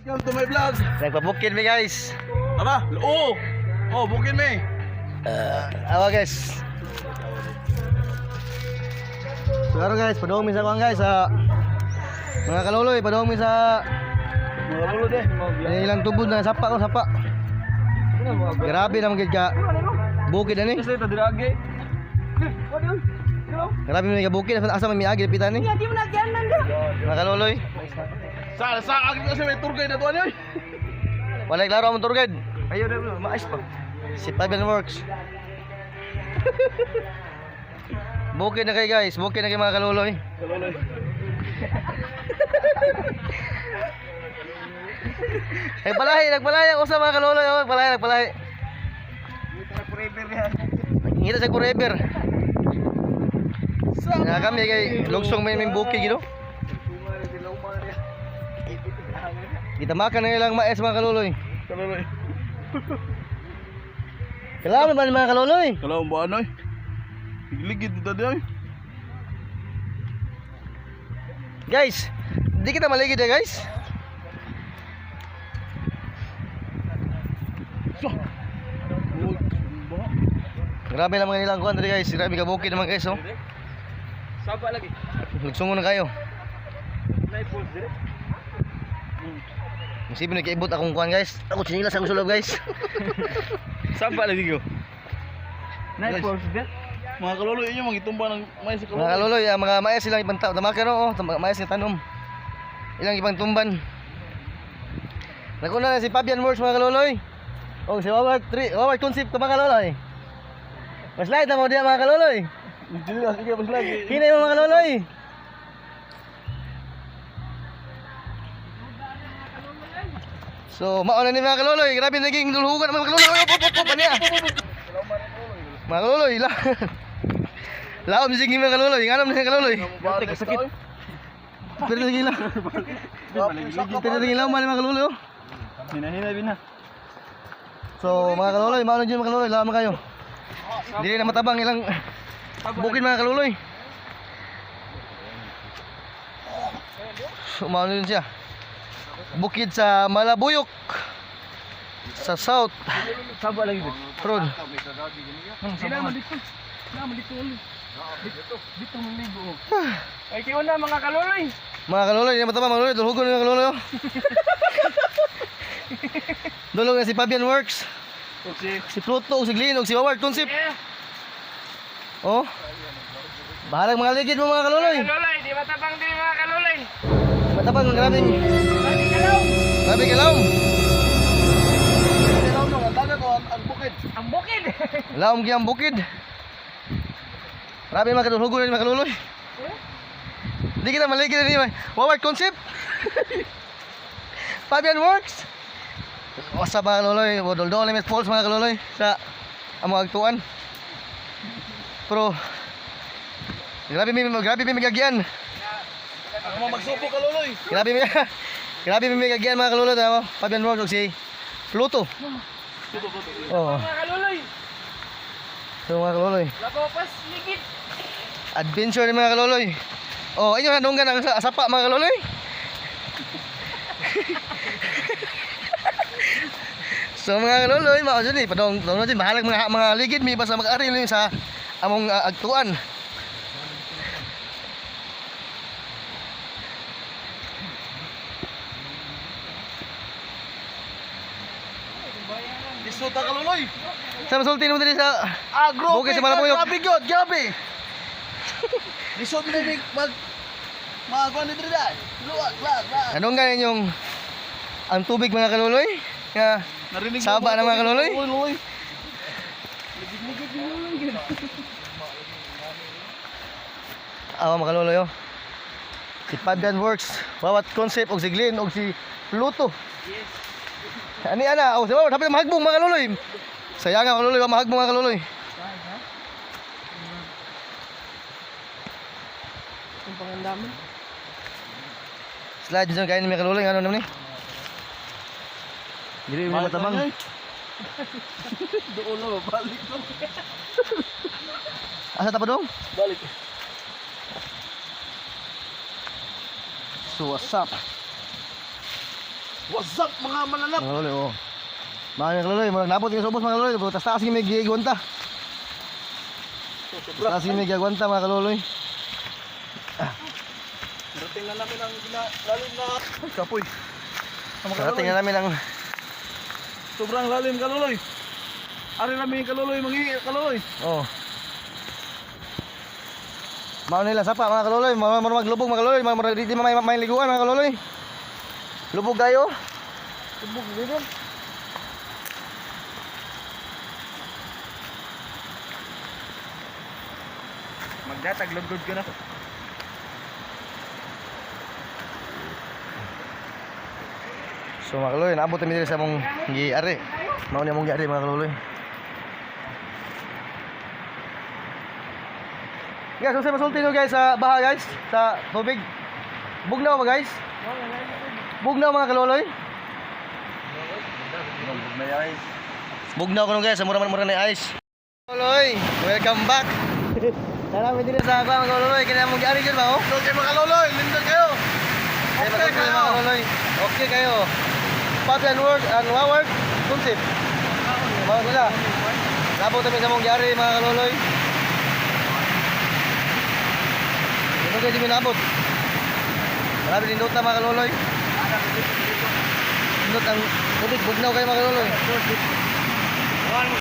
Welcome to my vlog. Nagpabukid mi guys. Aba, oo. Oh, bukin me. Awa guys. So karon guys, padung mi sa kuan guys sa mga kaluloy, padung mi sa Mga lulod eh. ilang tubod na sapa ko sapa. Grabe naman gid ka. Bukid ani. Kasi ito dirage. Grabe mi ka bukid asa may agi pitan ni. Mga kaluloy. Sa agi kasi may tour guide na to ano eh. Wala klaro ang tour guide. Ayaw na bro, maayos pa. Si Fabian Works. Bukid na kayo guys, bukid na kayo mga kaluloy. Kaluloy. Nagpalahi ako sa mga kaluloy, nagpalahi. Forever yan. Ngita sa forever. Na kami kay lugsong may bukid gino. Kita makan na ilang mais mga kaluloy. Kaluloy. Kailangan naman mga kaluloy. Kalau mo ano eh. Ligid dito din eh. Guys, di kita maligid ya guys. So. Grabe naman nilang kuan diri guys. Grabe ka bukid naman guys oh. Saba lagi. Lugsungon na kayo. Naipos dire. Masipin nagkaibot akong kuan guys. Ako sinilas ang sulod guys. Saba lagi ko. Naipos dire. Mga kaluloy inyo magitumba ng mais sa kaluloy. Mga kaluloy, mga mais silang ibang tamakan oh, mais nga tanom. Ilang ibang tumban. Nakuna na si Fabian Works mga kaluloy. Oh, si Waward Concept mga kaluloy. Mas light na mo diya mga kaluloy. Sige, sige, mas lagi. Hinay mo mga kaluloy. So, mauna ni mga kaluloy. Grabe naging dulhugan mga kaluloy. Op, ano yan? Mga kaluloy, laom sige mga kaluloy. Nganom na kaluloy. Sakit. Pero lagi lang. Pero lagi lang mga kaluloy oh. Hina-hina bina. So, mga kaluloy, mauna dyan mga kaluloy. Laman kayo. Dili na matabang ilang bukid mga kaluloy. So, mauna dyan siya. Bukid sa Malabuyok sa South Saba lagi. Road. Sila mo dito. Sila mo dito. Dito mo ligo. Ay kayo na mga kaluloy. Mga kaluloy, hindi na matabang mga kaluloy. Dulhugon na mga kaluloy oh. Dulog na si Fabian Works. Si Pluto, si Glyn, si Waward Concept. Oh. Bahalang mga ligid mo mga kaluloy. Kaluloy, di matabang din mga kaluloy. Matabang, grabe. Kalaw. Grabe kalaom. Kailaw no, ang dagat o ang bukid. Ang bukid. Laom giyang bukid. Grabe mga kadulhugon na mga kaluloy. Hindi kita maligid na niya. Waward Concept. Fabian Works. Wasa mga kaluloy. Dol-dol limit falls mga kaluloy. Sa among agtuan. Pero grabe mi magagyan. Ako mo magsupo kaluloy. Grabe mi magagyan mga kaluloy tama. Fabian Works ug si Pluto. Oh, Mga kaluloy. so mga kaluloy. Lapopas ligid. Adventure ni mga kaluloy. Oh, inyo na dunggan ang sapa mga kaluloy. So mga kaluloy, mao jud ni padong din bahalag mga ligid mi basta mag-ari ni sa among agtuan. Isuta kaluloy. Sa masulti mo diri sa Agro. Bukid sa Malabuyok. Grabe gyud, grabe. Lisod mo ni mag kuan dito dai. Luwag. anong ganin yung ang tubig mga kaluloy? Nga Narinig Saba na mga kaluloy? Kaluloy. mga kaluloy oh. Si Fabian Works, Waward Concept og si Glyn og si Pluto. Yes. Ani ana, oh, sabaw dapat mahagbong mga kaluloy. Sayang nga kaluloy, mahagbong mga kaluloy. Ang pangandaman. Slide dyan kain ni mga kaluloy, ano naman ni? Dili mo matabang. Doon na balik to. Asa ta pa dong? Balik. So what's up? What's up mga mananap? Mga kaloy, oh. Mga kaloy, mga nabot yung subos mga kaloy. Taas-taas yung may gigwanta. Taas yung may gigwanta mga kaloy. Dating na namin ang lalim na kapoy. Narating na namin ang Sobrang lalim kaluloy. Ari namin kaluloy, kaluloy. oh. Mao nila sapa mga kaloy, mga maglubog mga kaloy, mga di may liguan mga kaloy. Lubog kayo. Tubog din. Magdatag lugod ka na. So mga kaloy, naabot kami dito sa mong giari. Mao ni mong giari mga kaloy. Guys, so masulti nyo guys sa baha guys, sa tubig. Bugnaw ba guys? Bugnaw mga kaloy. Bugnaw ko nung guys, sa mura-mura na ice. Kaloy, welcome back. Salamat din sa ako mga kaloy, kaya mong giari dyan ba oh? Okay mga kaluloy, lindol kayo. Okay kayo mga kaloy. Okay kayo. Pop and word and waward, concept. Mga sila. Labot kami sa mong giari mga kaloy. Ito kayo di minabot. Marami lindot na mga kaloy. Lindot ang tubig, bugnaw kayo mga kaloy.